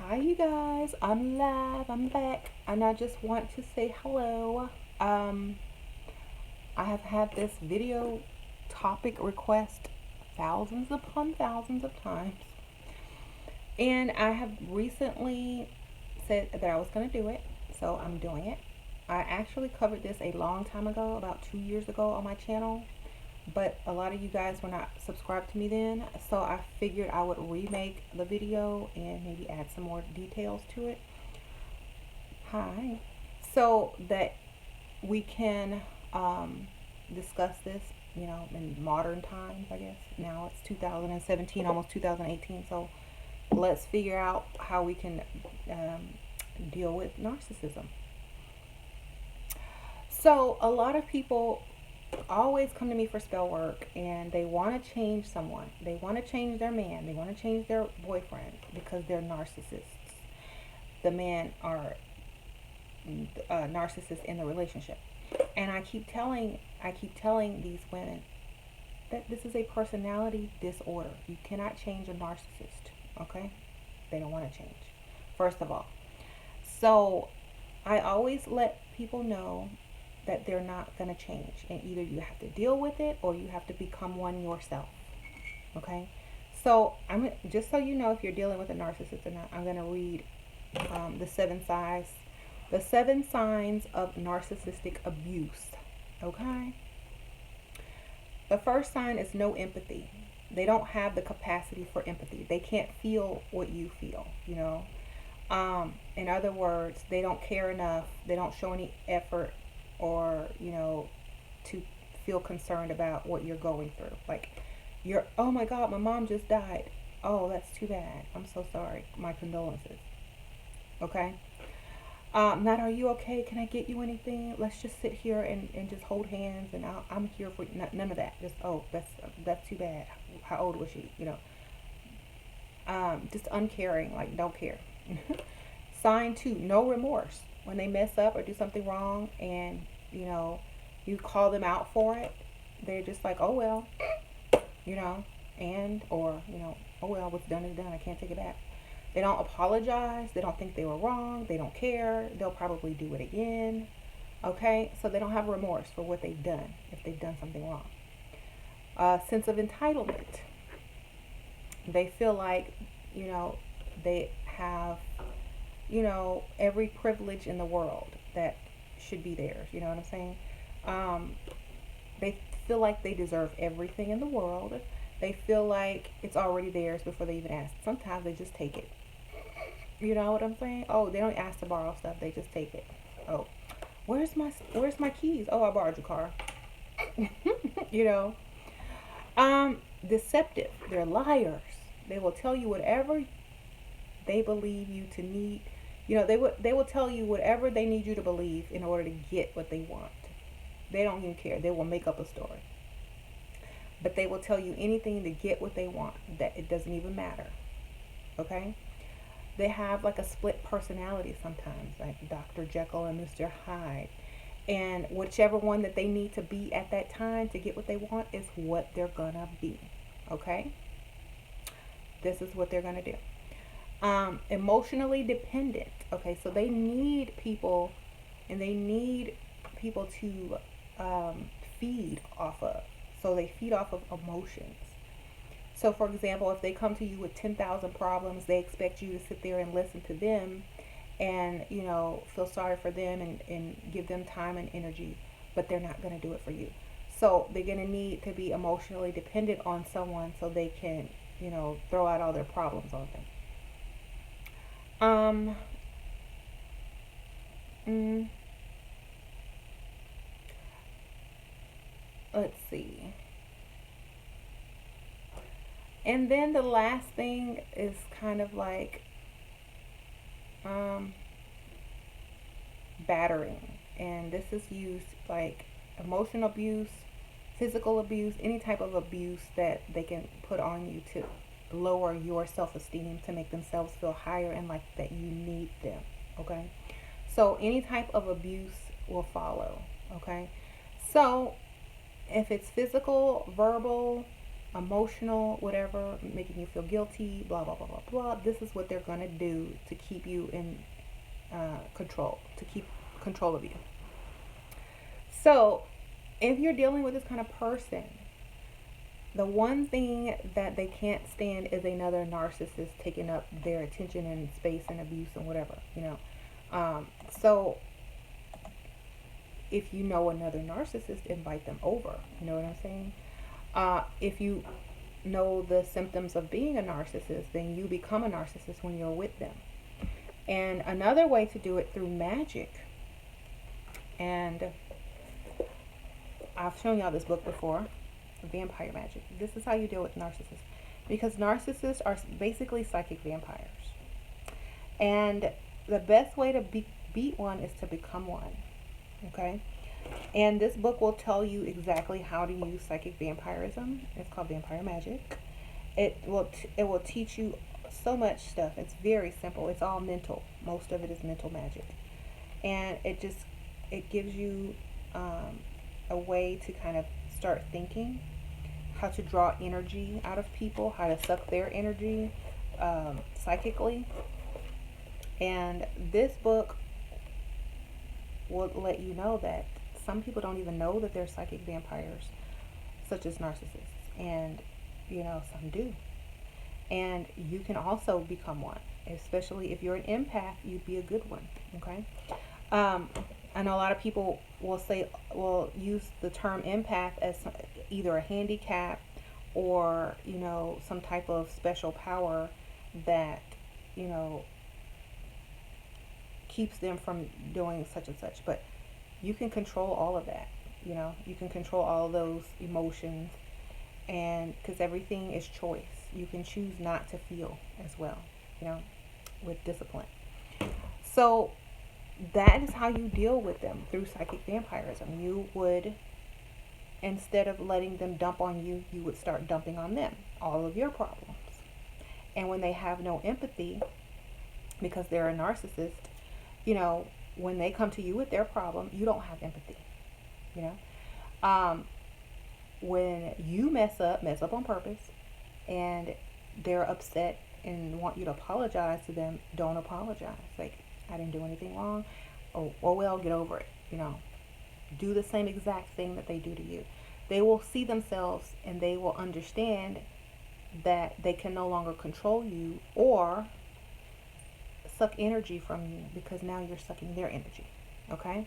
Hi, you guys. I'm live. I'm back. And I just want to say hello. Um, I have had this video topic request thousands upon thousands of times. And I have recently said that I was going to do it. So I'm doing it. I actually covered this a long time ago, about 2 years ago on my channel. But a lot of you guys were not subscribed to me then. So I figured I would remake the video and maybe add some more details to it. Hi. So that we can discuss this, in modern times, I guess. Now it's 2017, almost 2018. So let's figure out how we can deal with narcissism. So a lot of people always come to me for spell work and they want to change someone. They want to change their man. They want to change their boyfriend because they're narcissists. The men are narcissists in the relationship. And I keep telling these women that this is a personality disorder. You cannot change a narcissist, okay? They don't want to change, first of all. So I always let people know that they're not going to change, and either you have to deal with it or you have to become one yourself. Okay, so I'm just so you know if you're dealing with a narcissist or not. I'm going to read the seven signs of narcissistic abuse. Okay, the first sign is no empathy. They don't have the capacity for empathy. They can't feel what you feel. In other words, they don't care enough. They don't show any effort or to feel concerned about what you're going through. Like, oh my god, my mom just died. Oh, that's too bad. I'm so sorry. My condolences. Okay. Not, are you okay? Can I get you anything? Let's just sit here and just hold hands, and I'm here for you. None of that. Just, oh, that's too bad. How old was she? Just uncaring, like don't care. Sign 2, no remorse. When they mess up or do something wrong and you call them out for it, they're just like, oh well, and or oh well, what's done is done. I can't take it back. They don't apologize. They don't think they were wrong. They don't care. They'll probably do it again. Okay, so they don't have remorse for what they've done if they've done something wrong. Sense of entitlement. They feel like they have every privilege in the world that should be theirs. You know what I'm saying? They feel like they deserve everything in the world. They feel like it's already theirs before they even ask. Sometimes they just take it. You know what I'm saying? Oh, they don't ask to borrow stuff. They just take it. Oh, where's my keys? Oh, I borrowed your car. you know. Deceptive. They're liars. They will tell you whatever they believe you to need. They will tell you whatever they need you to believe in order to get what they want. They don't even care. They will make up a story. But they will tell you anything to get what they want. That it doesn't even matter. Okay? They have like a split personality sometimes, like Dr. Jekyll and Mr. Hyde. And whichever one that they need to be at that time to get what they want is what they're gonna be. Okay? This is what they're gonna do. Emotionally dependent. Okay, so they need people, and they need people to feed off of. So they feed off of emotions. So for example, if they come to you with 10,000 problems, they expect you to sit there and listen to them and feel sorry for them and give them time and energy, but they're not going to do it for you. So they're going to need to be emotionally dependent on someone so they can throw out all their problems on them. Let's see. And then the last thing is kind of like battering. And this is used like emotional abuse, physical abuse, any type of abuse that they can put on you to lower your self-esteem, to make themselves feel higher and like that you need them. Okay, so any type of abuse will follow. Okay, so if it's physical, verbal, emotional, whatever, making you feel guilty, blah, blah, blah, blah, blah. This is what they're going to do to keep you in control, to keep control of you. So, if you're dealing with this kind of person, the one thing that they can't stand is another narcissist taking up their attention and space and abuse and whatever, So, if you know another narcissist, invite them over. You know what I'm saying? If you know the symptoms of being a narcissist, then you become a narcissist when you're with them. And another way to do it through magic. And I've shown y'all this book before, Vampire Magic. This is how you deal with narcissists. Because narcissists are basically psychic vampires. And the best way to beat one is to become one. Okay? And this book will tell you exactly how to use psychic vampirism. It's called Vampire Magic. It will teach you so much stuff. It's very simple. It's all mental. Most of it is mental magic. And it gives you a way to kind of start thinking, how to draw energy out of people, how to suck their energy psychically. And this book will let you know that some people don't even know that they're psychic vampires, such as narcissists. And, some do. And you can also become one. Especially if you're an empath, you'd be a good one. Okay? I know a lot of people will use the term empath as either a handicap or, some type of special power that, keeps them from doing such and such. But you can control all of that. You can control all those emotions, and because everything is choice. You can choose not to feel as well, with discipline. So that is how you deal with them, through psychic vampirism. You would, instead of letting them dump on you, you would start dumping on them all of your problems. And when they have no empathy, because they're a narcissist, when they come to you with their problem, you don't have empathy. When you mess up on purpose, and they're upset and want you to apologize to them, don't apologize. Like, I didn't do anything wrong. Oh well, get over it. Do the same exact thing that they do to you. They will see themselves and they will understand that they can no longer control you or suck energy from you, because now you're sucking their energy. Okay?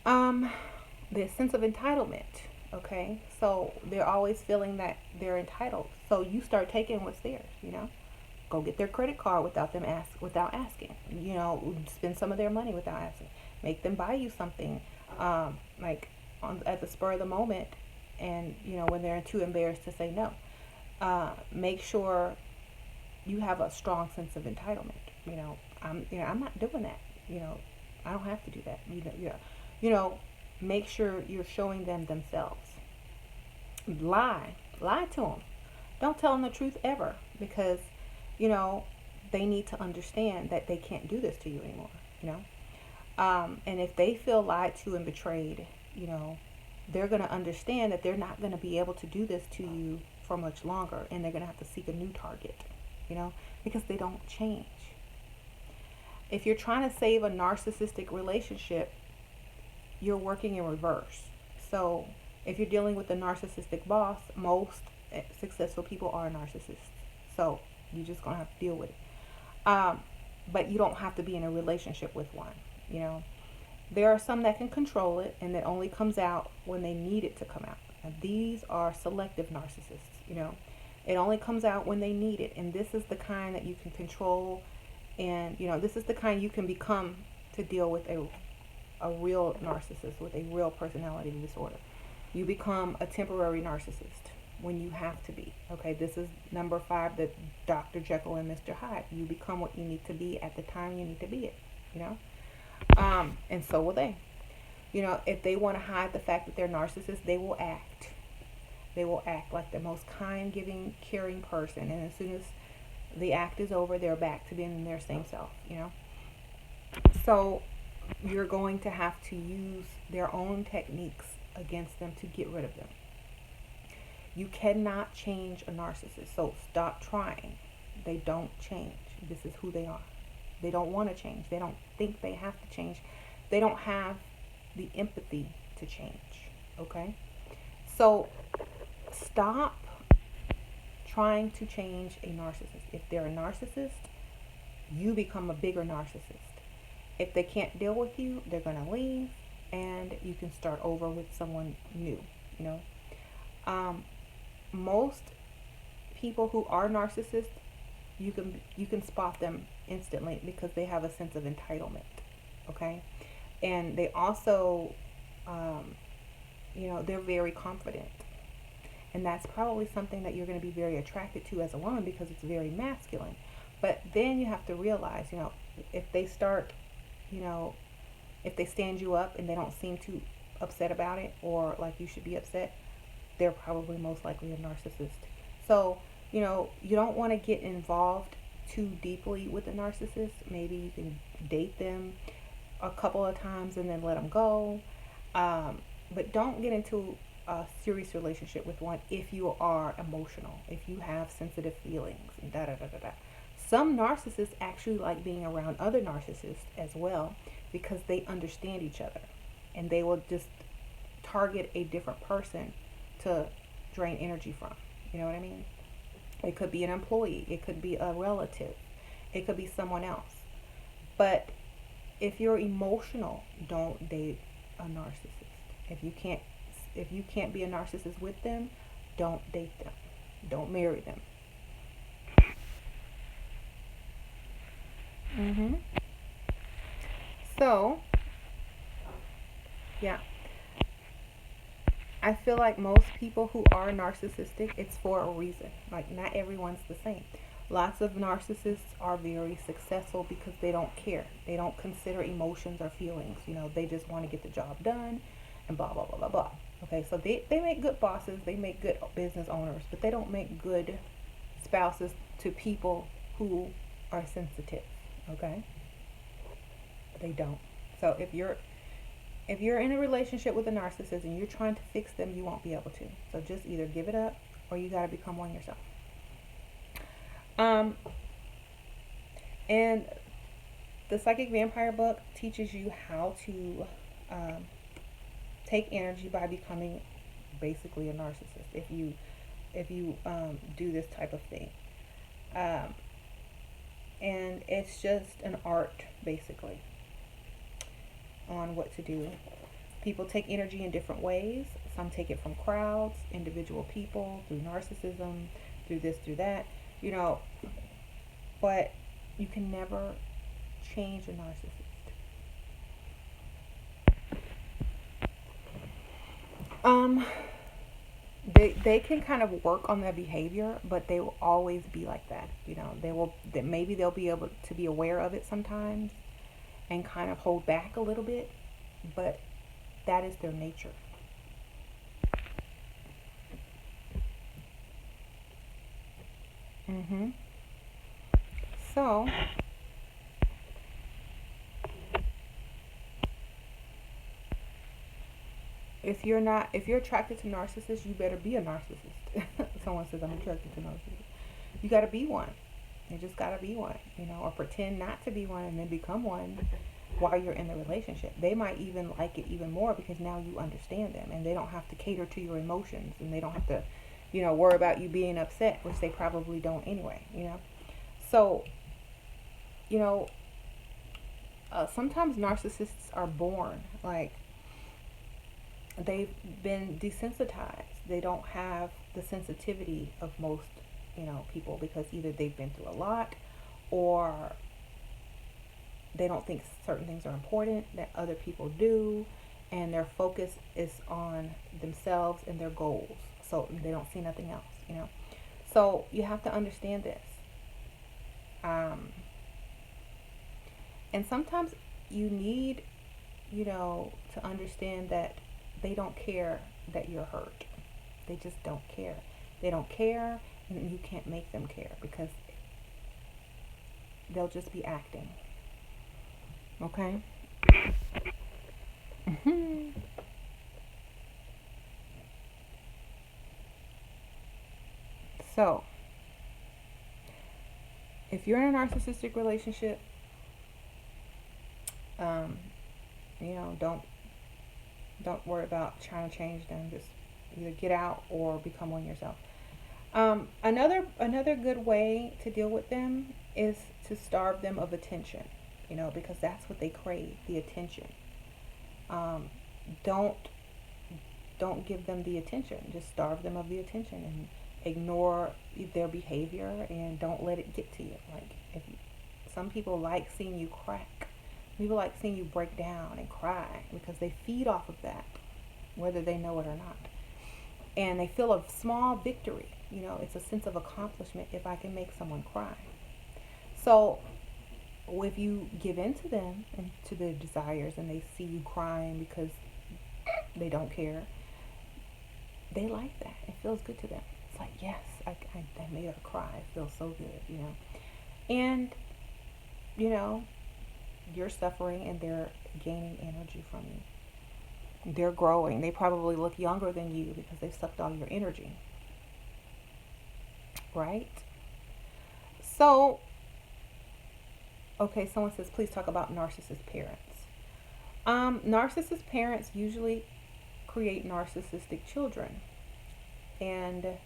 The sense of entitlement. Okay? So they're always feeling that they're entitled. So you start taking what's theirs, Go get their credit card without asking. Spend some of their money without asking. Make them buy you something, at the spur of the moment, and when they're too embarrassed to say no. Make sure you have a strong sense of entitlement. I'm not doing that. I don't have to do that. Make sure you're showing them themselves. Lie to them. Don't tell them the truth ever, because they need to understand that they can't do this to you anymore. And if they feel lied to and betrayed, they're going to understand that they're not going to be able to do this to you for much longer, and they're going to have to seek a new target, because they don't change. If you're trying to save a narcissistic relationship, you're working in reverse. So if you're dealing with a narcissistic boss, most successful people are narcissists. So you're just going to have to deal with it. But you don't have to be in a relationship with one. There are some that can control it, and that only comes out when they need it to come out. Now, these are selective narcissists. It only comes out when they need it. And this is the kind that you can control. And, this is the kind you can become to deal with a real narcissist with a real personality disorder. You become a temporary narcissist when you have to be. Okay, this is number 5, the Dr. Jekyll and Mr. Hyde. You become what you need to be at the time you need to be it, and so will they. If they want to hide the fact that they're narcissists, they will act. They will act like the most kind, giving, caring person. And as soon as the act is over, they're back to being their same self, So you're going to have to use their own techniques against them to get rid of them. You cannot change a narcissist, so stop trying. They don't change. This is who they are. They don't want to change. They don't think they have to change. They don't have the empathy to change. Okay? So stop trying to change a narcissist. If they're a narcissist, you become a bigger narcissist. If they can't deal with you, they're going to leave, and you can start over with someone new. You know, most people who are narcissists, you can spot them instantly because they have a sense of entitlement. Okay, and they also, they're very confident, and that's probably something that you're going to be very attracted to as a woman because it's very masculine. But then you have to realize, if they start, if they stand you up and they don't seem too upset about it or like you should be upset, they're probably most likely a narcissist. So, you don't want to get involved too deeply with a narcissist. Maybe you can date them a couple of times and then let them go. But don't get into a serious relationship with one if you are emotional, if you have sensitive feelings, and da da da da da. Some narcissists actually like being around other narcissists as well because they understand each other, and they will just target a different person to drain energy from. You know what I mean? It could be an employee, it could be a relative, it could be someone else. But if you're emotional, don't date a narcissist. If you can't be a narcissist with them, don't date them. Don't marry them. Mhm. So, yeah, I feel like most people who are narcissistic, it's for a reason. Like, not everyone's the same. Lots of narcissists are very successful because they don't care. They don't consider emotions or feelings. They just want to get the job done and blah, blah, blah, blah, blah. Okay, so they make good bosses, they make good business owners, but they don't make good spouses to people who are sensitive. Okay? They don't. So if you're in a relationship with a narcissist and you're trying to fix them, you won't be able to. So just either give it up or you got to become one yourself. And the Psychic Vampire book teaches you how to take energy by becoming basically a narcissist if you do this type of thing. And it's just an art basically on what to do. People take energy in different ways. Some take it from crowds, individual people, through narcissism, through this, through that, but you can never change a narcissist. They can kind of work on their behavior, but they will always be like that. Maybe they'll be able to be aware of it sometimes and kind of hold back a little bit, but that is their nature. Mhm. So, if you're attracted to narcissists, you better be a narcissist. Someone says I'm attracted to narcissists. You got to be one. You just got to be one, or pretend not to be one and then become one while you're in the relationship. They might even like it even more because now you understand them and they don't have to cater to your emotions and they don't have to, worry about you being upset, which they probably don't anyway. So, you know, sometimes narcissists are born like they've been desensitized. They don't have the sensitivity of most, people because either they've been through a lot or they don't think certain things are important that other people do, and their focus is on themselves and their goals. So they don't see nothing else. So you have to understand this. And sometimes you need, to understand that they don't care that you're hurt. They just don't care. They don't care, and you can't make them care because they'll just be acting. Okay? So, if you're in a narcissistic relationship, um, don't worry about trying to change them. Just either get out or become one yourself. Another good way to deal with them is to starve them of attention. Because that's what they crave, the attention. Um, don't don't give them the attention. Just starve them of the attention and ignore their behavior and don't let it get to you. Like if you, some people like seeing you crack. People like seeing you break down and cry because they feed off of that, whether they know it or not. And they feel a small victory. It's a sense of accomplishment if I can make someone cry. So if you give in to them and to their desires and they see you crying because they don't care, they like that. It feels good to them. It's like, yes, I made her cry. It feels so good. And, you're suffering and they're gaining energy from you. They're growing. They probably look younger than you because they've sucked all your energy. Right? So, okay, someone says, please talk about narcissist parents. Narcissist parents usually create narcissistic children. And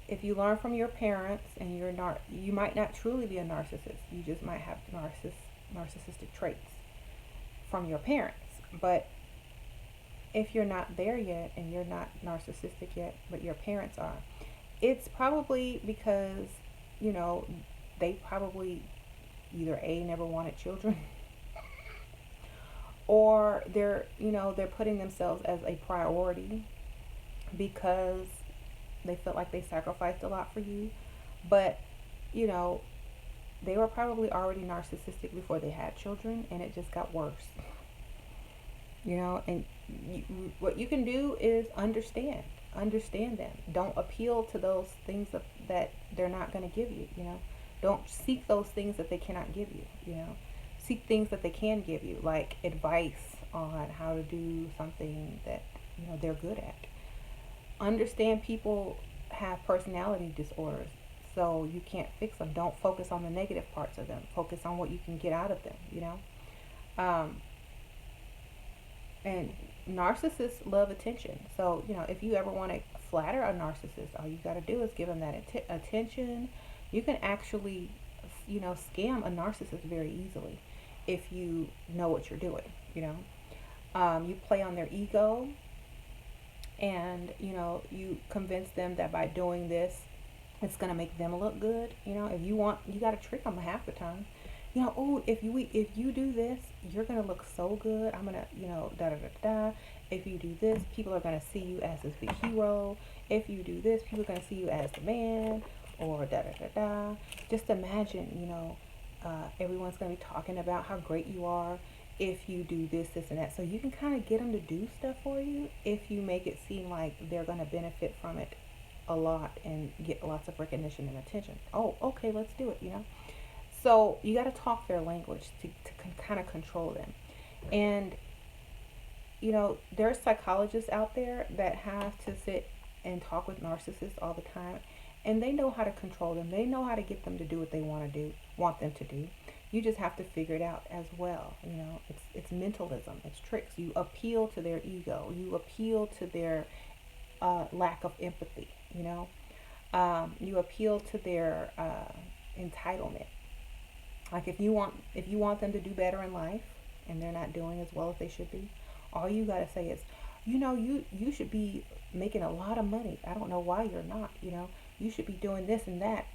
if you learn from your parents and you might not truly be a narcissist. You just might have narcissistic traits from your parents. But if you're not there yet and you're not narcissistic yet, but your parents are, it's probably because, they probably either A, never wanted children, or they're putting themselves as a priority because they felt like they sacrificed a lot for you. But, they were probably already narcissistic before they had children, and it just got worse. And what you can do is understand them. Don't appeal to those things that they're not going to give you. Don't seek those things that they cannot give you. Seek things that they can give you, like advice on how to do something that they're good at. Understand people have personality disorders, so you can't fix them. Don't focus on the negative parts of them. Focus on what you can get out of them. And narcissists love attention. So, if you ever want to flatter a narcissist, all you got to do is give them that attention. You can actually, scam a narcissist very easily if you know what you're doing, You play on their ego and, you convince them that by doing this, it's going to make them look good. If you want, you got to trick them half the time. Oh, if you do this, you're going to look so good. I'm going to, da da da da. If you do this, people are going to see you as the hero. If you do this, people are going to see you as the man, or da da da da. Just imagine, everyone's going to be talking about how great you are if you do this, this, and that. So you can kind of get them to do stuff for you if you make it seem like they're going to benefit from it a lot and get lots of recognition and attention. Oh, okay, let's do it, So you got to talk their language to kind of control them. And, there are psychologists out there that have to sit and talk with narcissists all the time. And they know how to control them. They know how to get them to do what they want them to do. You just have to figure it out as well. It's mentalism. It's tricks. You appeal to their ego. You appeal to their lack of empathy. You appeal to their entitlement. Like if you want them to do better in life and they're not doing as well as they should be, all you gotta say is, you should be making a lot of money. I don't know why you're not. You should be doing this and that.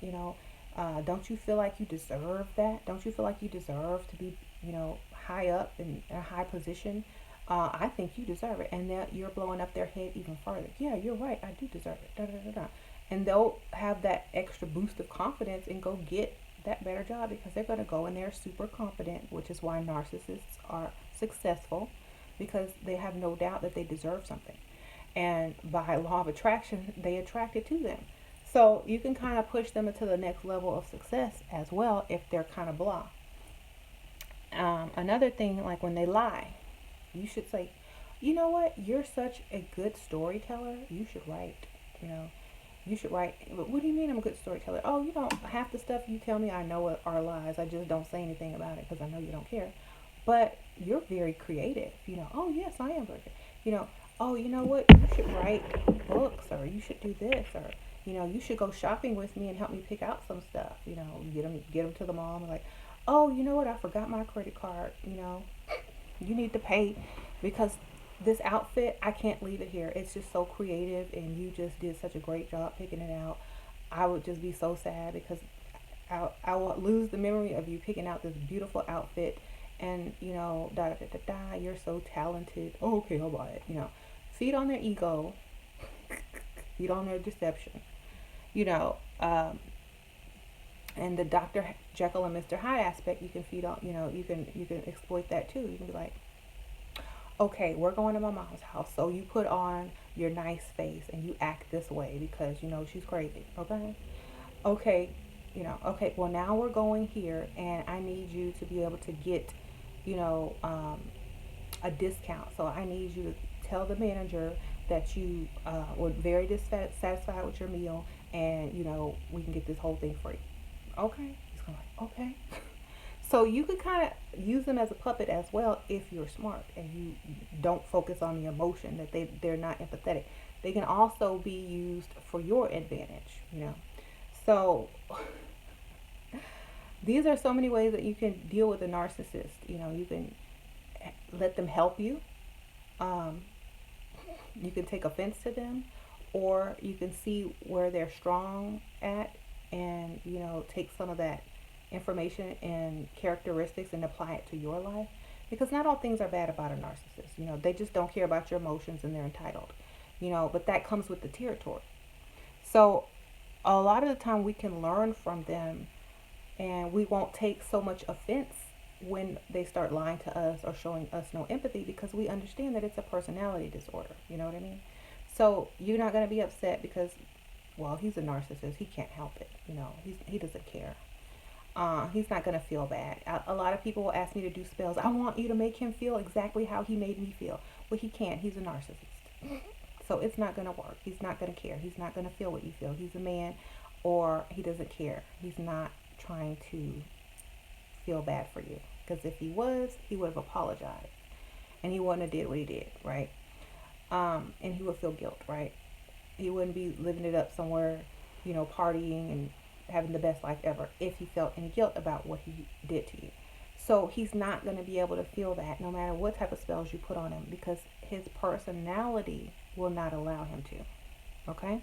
Don't you feel like you deserve that? Don't you feel like you deserve to be high up in a high position? I think you deserve it, and then you're blowing up their head even further. Yeah, you're right. I do deserve it. Da, da, da, da. And they'll have that extra boost of confidence and go get that better job because they're going to go in there super confident, which is why narcissists are successful, because they have no doubt that they deserve something. And by law of attraction, they attract it to them. So you can kind of push them into the next level of success as well if they're kind of blah. Another thing, like when they lie, you should say, you know what, you're such a good storyteller, you should write, You should write. What do you mean I'm a good storyteller? Oh, you don't. Half the stuff you tell me I know are lies. I just don't say anything about it because I know you don't care. But you're very creative. Oh, yes, I am very creative. You know, oh, you know what? You should write books, or you should do this, or, you should go shopping with me and help me pick out some stuff. Get them to the mall and be like, oh, you know what? I forgot my credit card. You need to pay because this outfit, I can't leave it here. It's just so creative, and you just did such a great job picking it out. I would just be so sad because I will lose the memory of you picking out this beautiful outfit, and da da da da. You're so talented. Oh, okay, I'll buy it. Feed on their ego, feed on their deception. You know, um, and the Dr. Jekyll and Mr. Hyde aspect, you can feed on. You can exploit that too. You can be like, okay, we're going to my mom's house, so you put on your nice face and you act this way because she's crazy. Okay, okay, well, now we're going here, and I need you to be able to get you know a discount, so I need you to tell the manager that you were very dissatisfied with your meal, and we can get this whole thing free. Okay, he's going like, okay. So you could kind of use them as a puppet as well if you're smart and you don't focus on the emotion, that they're not empathetic. They can also be used for your advantage. So these are so many ways that you can deal with a narcissist. You can let them help you. Um, you can take offense to them, or you can see where they're strong at, and take some of that information and characteristics and apply it to your life, because not all things are bad about a narcissist. They just don't care about your emotions, and they're entitled. But that comes with the territory. So a lot of the time we can learn from them, and we won't take so much offense when they start lying to us or showing us no empathy, because we understand that it's a personality disorder. You know what I mean? So you're not going to be upset because, well, he's a narcissist, he can't help it. He doesn't care. He's not going to feel bad. A lot of people will ask me to do spells. I want you to make him feel exactly how he made me feel. Well, he can't. He's a narcissist. So it's not going to work. He's not going to care. He's not going to feel what you feel. He's a man, or he doesn't care. He's not trying to feel bad for you. Because if he was, he would have apologized. And he wouldn't have did what he did, right? And he would feel guilt, right? He wouldn't be living it up somewhere, partying and having the best life ever if he felt any guilt about what he did to you. So he's not going to be able to feel that no matter what type of spells you put on him, because his personality will not allow him to. Okay?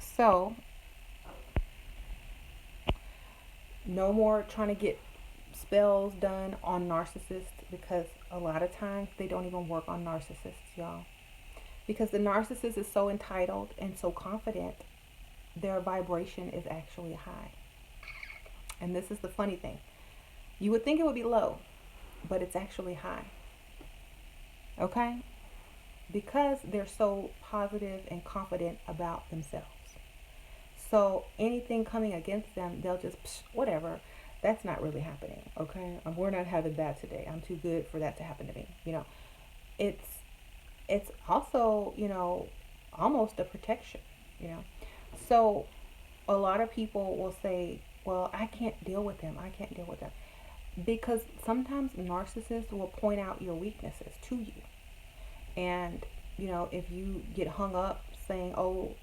So, no more trying to get spells done on narcissists, because a lot of times they don't even work on narcissists, y'all. Because the narcissist is so entitled and so confident, their vibration is actually high. And this is the funny thing. You would think it would be low, but it's actually high. Okay? Because they're so positive and confident about themselves. So anything coming against them, they'll just, whatever. That's not really happening. Okay? We're not having that today. I'm too good for that to happen to me. It's also, almost a protection, So a lot of people will say, well, I can't deal with them. I can't deal with them. Because sometimes narcissists will point out your weaknesses to you. And, if you get hung up saying, oh,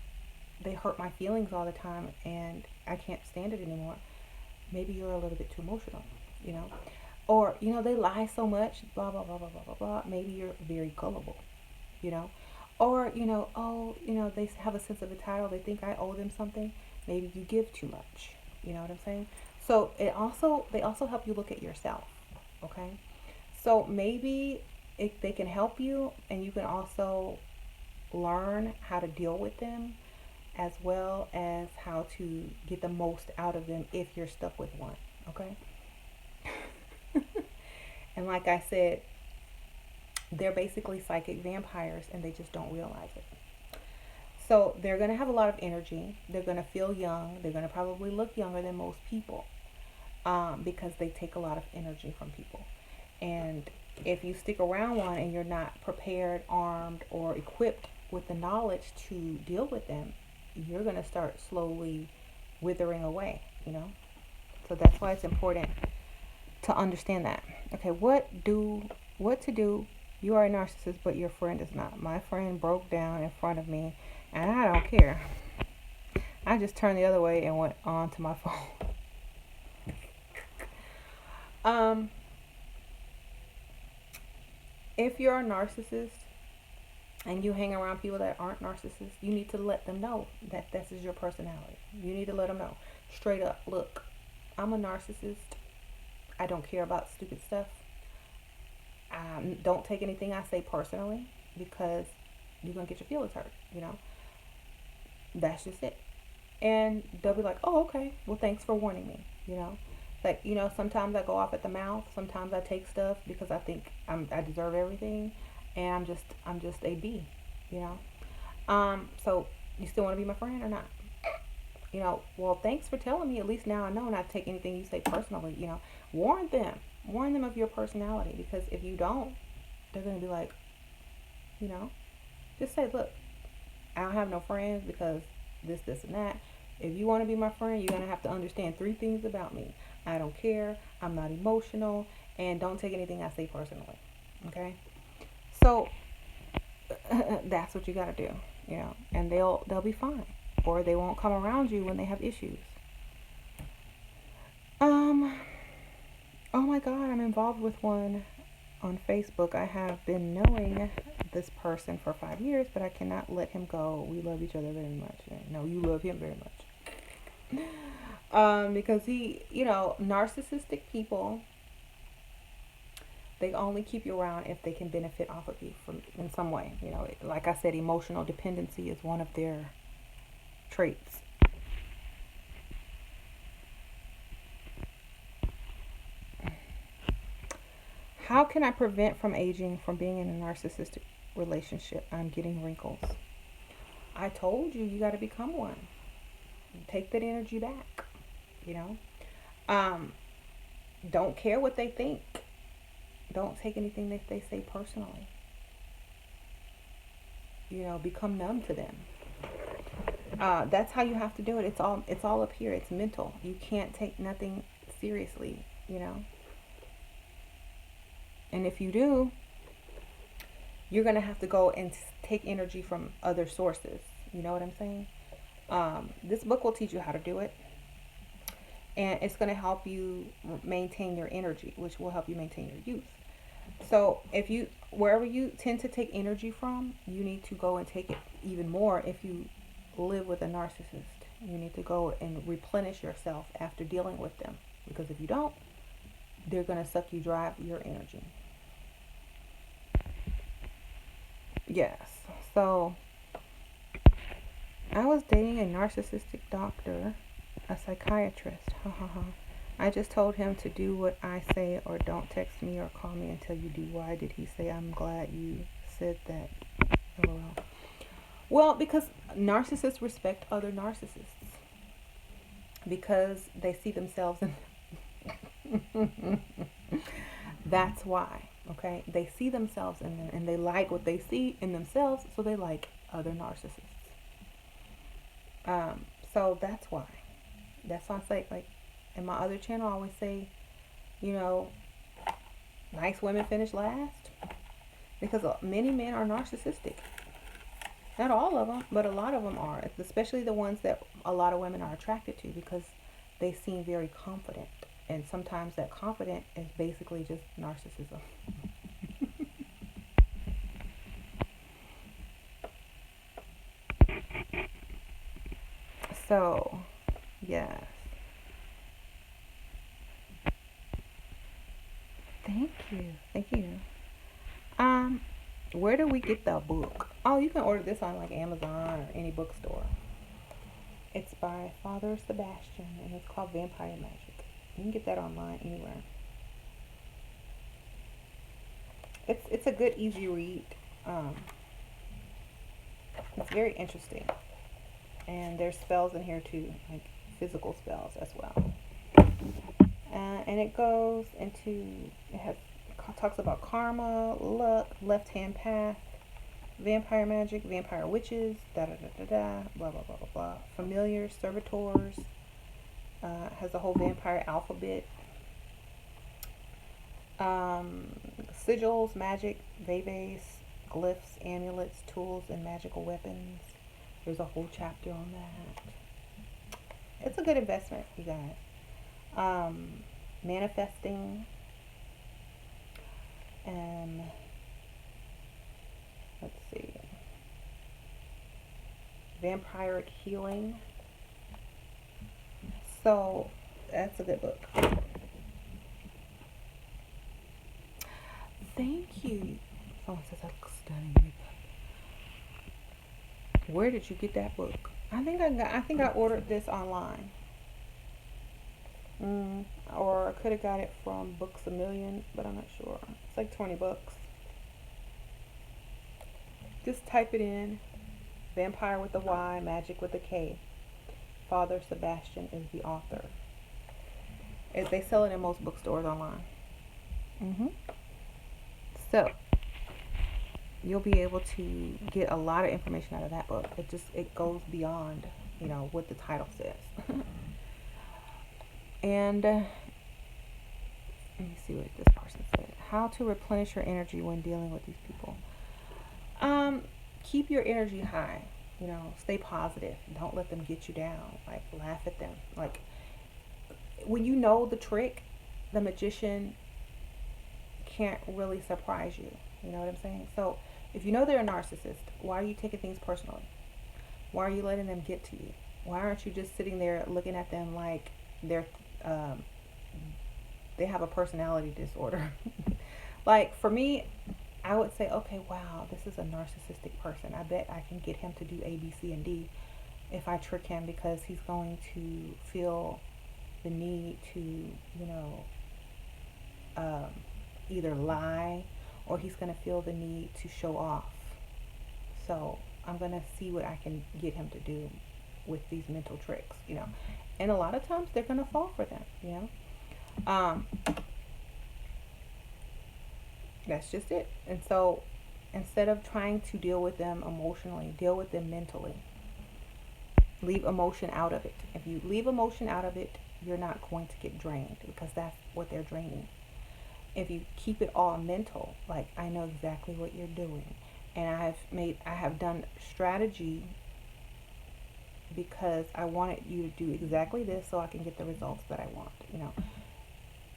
they hurt my feelings all the time and I can't stand it anymore, maybe you're a little bit too emotional, Or, they lie so much, blah, blah, blah, blah, blah, blah, blah. Maybe you're very gullible, Or, they have a sense of entitlement. They think I owe them something. Maybe you give too much. You know what I'm saying? So they also help you look at yourself. Okay? So maybe they can help you, and you can also learn how to deal with them, as well as how to get the most out of them if you're stuck with one. Okay? And like I said, they're basically psychic vampires, and they just don't realize it. So they're going to have a lot of energy. They're going to feel young. They're going to probably look younger than most people, because they take a lot of energy from people. And if you stick around one and you're not prepared, armed, or equipped with the knowledge to deal with them, you're going to start slowly withering away, you know? So that's why it's important to understand that. Okay, what to do? You are a narcissist, but your friend is not. My friend broke down in front of me, and I don't care. I just turned the other way and went on to my phone. If you're a narcissist and you hang around people that aren't narcissists, you need to let them know that this is your personality. You need to let them know straight up, look, I'm a narcissist. I don't care about stupid stuff. Don't take anything I say personally, because you're going to get your feelings hurt, you know. That's just it. And they'll be like, oh, okay, well, thanks for warning me, you know. Like, you know, sometimes I go off at the mouth. Sometimes I take stuff because I think I deserve everything, and I'm just a B, you know. So you still want to be my friend or not? You know, well, thanks for telling me. At least now I know not to take anything you say personally. You know, warn them of your personality, because if you don't, they're gonna be like, you know, just say, look, I don't have no friends because this, and that. If you want to be my friend, you're gonna have to understand 3 things about me. I don't care. I'm not emotional, and don't take anything I say personally. Okay, so that's what you gotta do, you know, and they'll be fine, or they won't come around you when they have issues. Oh my God, I'm involved with one on Facebook. I have been knowing this person for 5 years, but I cannot let him go. We love each other very much. No, you love him very much. Because he, you know, narcissistic people, they only keep you around if they can benefit off of you from in some way. You know, like I said, emotional dependency is one of their traits. How can I prevent from aging from being in a narcissistic relationship? I'm getting wrinkles. I told you, you got to become one. Take that energy back, you know. Don't care what they think. Don't take anything that they say personally. You know, become numb to them. That's how you have to do it. It's all up here. It's mental. You can't take nothing seriously, you know. And if you do, you're going to have to go and take energy from other sources. You know what I'm saying? This book will teach you how to do it. And it's going to help you maintain your energy, which will help you maintain your youth. So wherever you tend to take energy from, you need to go and take it even more. If you live with a narcissist, you need to go and replenish yourself after dealing with them. Because if you don't, they're going to suck you dry of your energy. Yes. So I was dating a narcissistic doctor, a psychiatrist. I just told him to do what I say, or don't text me or call me until you do. Why did he say, I'm glad you said that? LOL. Well, because narcissists respect other narcissists. Because they see themselves in that's why. Okay, they see themselves in them, and they like what they see in themselves, so they like other narcissists. So that's why. That's why I say, like, in my other channel, I always say, you know, nice women finish last, because many men are narcissistic. Not all of them, but a lot of them are, especially the ones that a lot of women are attracted to, because they seem very confident. And sometimes that confident is basically just narcissism. So, yes. Thank you. Thank you. Where do we get the book? Oh, you can order this on like Amazon or any bookstore. It's by Father Sebastian, and it's called Vampire Magick. You can get that online anywhere. It's a good, easy read. It's very interesting, and there's spells in here too, like physical spells as well. And it goes into talks about karma, luck, left hand path, vampire magic, vampire witches, da da da da da, blah blah blah blah blah. Familiars, servitors, has a whole vampire alphabet. Sigils, magic, veves, glyphs, amulets, tools, and magical weapons. There's a whole chapter on that. It's a good investment, you guys. Manifesting. Let's see. Vampiric healing. So that's a good book. Thank you. Someone says that looks stunning. Where did you get that book? I think I ordered this online. Or I could have got it from Books A Million, but I'm not sure. It's like $20. Just type it in. Vampire with a Y, Magic with a K. Father Sebastian is the author. They sell it in most bookstores online. So you'll be able to get a lot of information out of that book. It goes beyond, what the title says. And let me see what this person said. How to replenish your energy when dealing with these people. Keep your energy high. Stay positive. Don't let them get you down. Like, laugh at them. Like, when you know the trick, the magician can't really surprise you. You know what I'm saying? So if you know they're a narcissist, why are you taking things personally? Why are you letting them get to you? Why aren't you just sitting there looking at them like they have a personality disorder? Like, for me, I would say, okay, wow, this is a narcissistic person. I bet I can get him to do A, B, C, and D if I trick him, because he's going to feel the need to, either lie, or he's going to feel the need to show off. So I'm going to see what I can get him to do with these mental tricks, And a lot of times they're going to fall for them, That's just it. And so instead of trying to deal with them emotionally, deal with them mentally. Leave emotion out of it. If you leave emotion out of it, you're not going to get drained, because that's what they're draining. If you keep it all mental, like, I know exactly what you're doing, and I have done strategy because I wanted you to do exactly this so I can get the results that I want.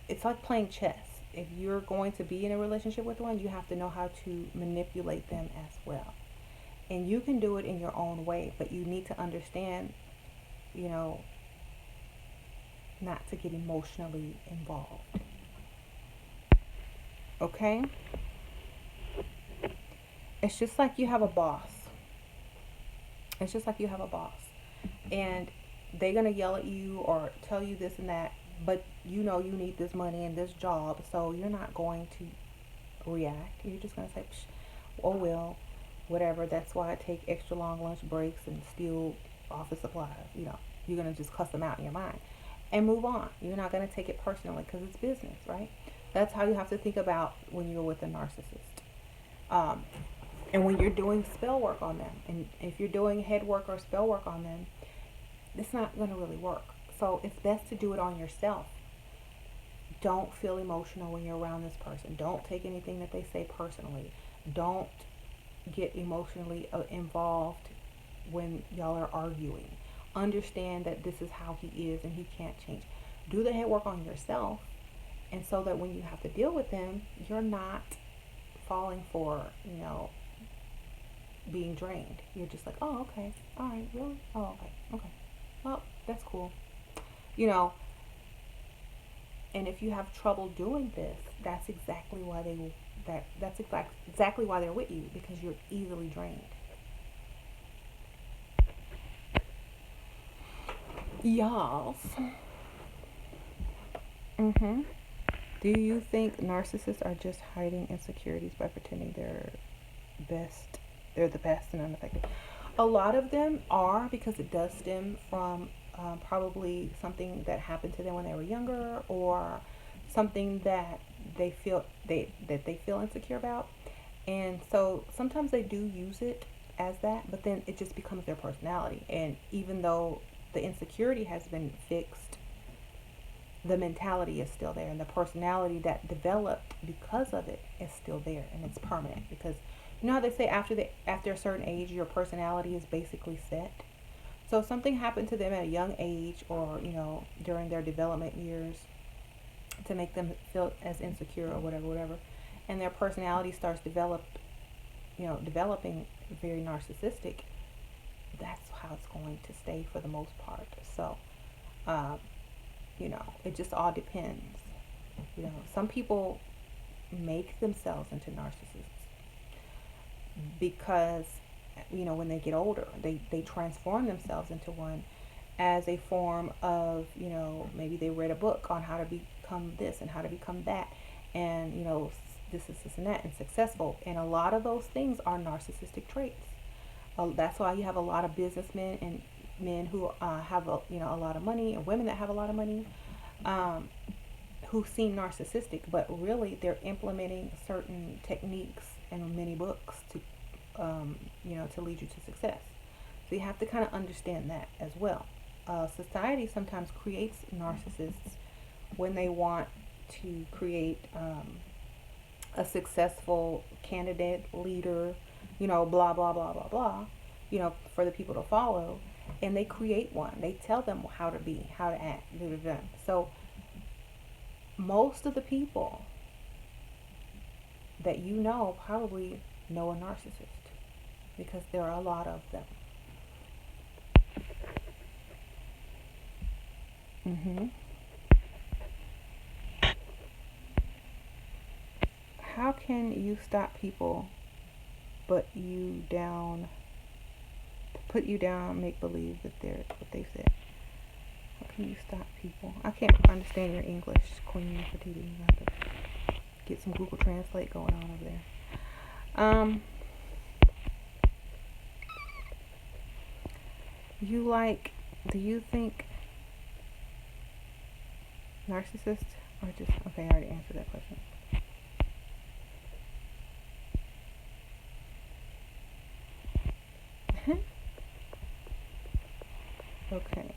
It's like playing chess. If you're going to be in a relationship with one, you have to know how to manipulate them as well. And you can do it in your own way, but you need to understand, not to get emotionally involved. Okay? It's just like you have a boss. And they're going to yell at you or tell you this and that, but you need this money and this job, so you're not going to react. You're just going to say, oh well, whatever. That's why I take extra long lunch breaks and steal office supplies. You're going to just cuss them out in your mind and move on. You're not going to take it personally, because it's business, right? That's how you have to think about when you're with a narcissist. And when you're doing spell work on them, and if you're doing head work or spell work on them, it's not going to really work. So it's best to do it on yourself. Don't feel emotional when you're around this person. Don't take anything that they say personally. Don't get emotionally involved when y'all are arguing. Understand that this is how he is and he can't change. Do the head work on yourself, and so that when you have to deal with them, you're not falling for, being drained. You're just like, oh, okay, all right, really? Oh, okay, well, that's cool. And if you have trouble doing this, that's exactly why exactly why they're with you, because you're easily drained. Y'all. Do you think narcissists are just hiding insecurities by pretending they're the best and unaffected? A lot of them are, because it does stem from probably something that happened to them when they were younger, or something that they feel insecure about. And so sometimes they do use it as that, but then it just becomes their personality. And even though the insecurity has been fixed, the mentality is still there, and the personality that developed because of it is still there, and it's permanent. Because you know how they say after a certain age, your personality is basically set. So if something happened to them at a young age, or during their development years, to make them feel as insecure or whatever, and their personality starts developing very narcissistic, that's how it's going to stay for the most part. So, it just all depends. Some people make themselves into narcissists because, when they get older, they transform themselves into one as a form of, maybe they read a book on how to become this and how to become that, and, this is this and that, and successful. And a lot of those things are narcissistic traits. That's why you have a lot of businessmen and men who have a lot of money, and women that have a lot of money, who seem narcissistic, but really they're implementing certain techniques in many books to to lead you to success. So you have to kind of understand that as well. Society sometimes creates narcissists when they want to create a successful candidate, leader, blah, blah, blah, blah, blah, for the people to follow. And they create one. They tell them how to be, how to act, do them. So most of the people that probably know a narcissist, because there are a lot of them. hmm How can you stop people put you down, make believe that they're what they said? How can you stop people? I can't understand your English, Queen Fatiti. You have to get some Google Translate going on over there. Do you think narcissists are just, okay, I already answered that question. Okay.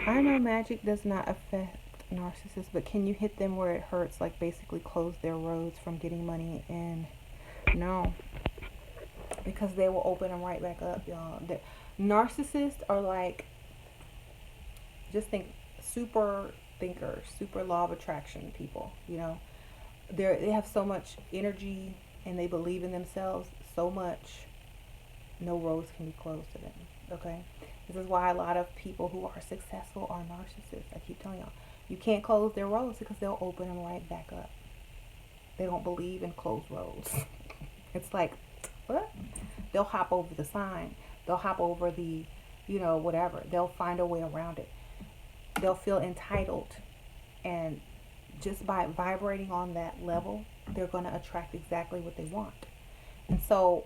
I know magic does not affect narcissists, but can you hit them where it hurts, like basically close their roads from getting money? And no, because they will open them right back up, y'all. Narcissists are like, just think, super thinkers, super law of attraction people. They have so much energy, and they believe in themselves so much. No roads can be closed to them. Okay, this is why a lot of people who are successful are narcissists. I keep telling y'all, you can't close their roads because they'll open them right back up. They don't believe in closed roads. It's like, what? They'll hop over the sign. They'll hop over the, whatever. They'll find a way around it. They'll feel entitled. And just by vibrating on that level, they're going to attract exactly what they want. And so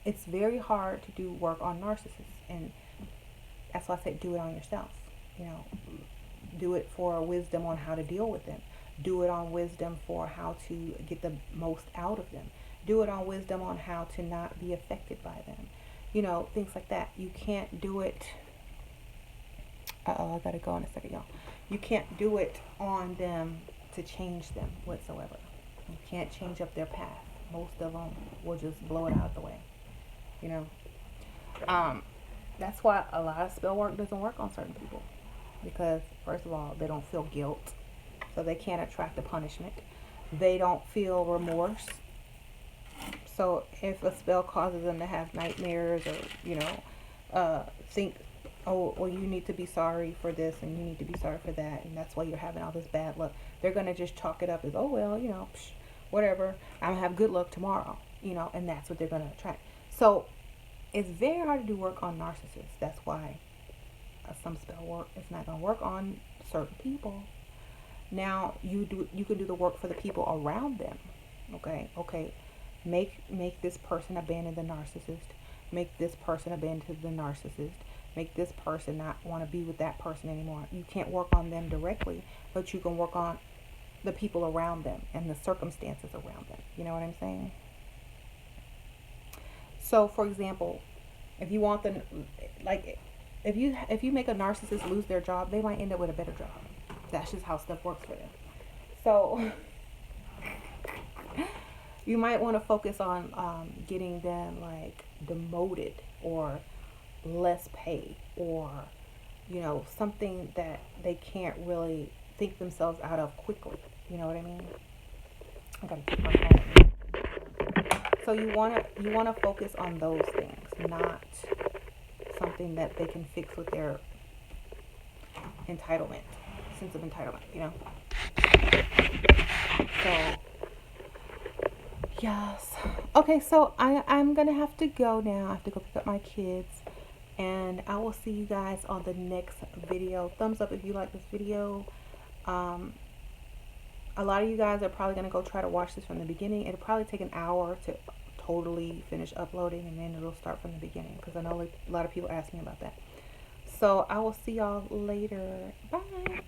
it's very hard to do work on narcissists. And that's why I say do it on yourself. Do it for wisdom on how to deal with them. Do it on wisdom for how to get the most out of them. Do it on wisdom on how to not be affected by them. Things like that. You can't do it. I gotta go in a second, y'all. You can't do it on them to change them whatsoever. You can't change up their path. Most of them will just blow it out of the way. That's why a lot of spell work doesn't work on certain people. Because, first of all, they don't feel guilt. So they can't attract the punishment. They don't feel remorse. So if a spell causes them to have nightmares, or, think, oh, well, you need to be sorry for this and you need to be sorry for that, and that's why you're having all this bad luck, they're going to just chalk it up as, oh, well, whatever, I'm going to have good luck tomorrow, and that's what they're going to attract. So it's very hard to do work on narcissists. That's why some spell work is not going to work on certain people. Now you can do the work for the people around them. Okay, make this person abandon the narcissist. make this person abandon the narcissist, make this person not want to be with that person anymore. You can't work on them directly, but you can work on the people around them and the circumstances around them. You know what I'm saying? So, for example, if you want them, like, if you make a narcissist lose their job, they might end up with a better job. That's just how stuff works for them. So, you might want to focus on getting them like demoted or less pay, or something that they can't really think themselves out of quickly. You know what I mean? I gotta keep my phone. So you wanna focus on those things, not something that they can fix with their entitlement, sense of entitlement. So yes. Okay, so I'm gonna have to go now. I have to go pick up my kids. And I will see you guys on the next video. Thumbs up if you like this video. A lot of you guys are probably going to go try to watch this from the beginning. It'll probably take an hour to totally finish uploading, and then it'll start from the beginning, because I know a lot of people ask me about that. So I will see y'all later. Bye.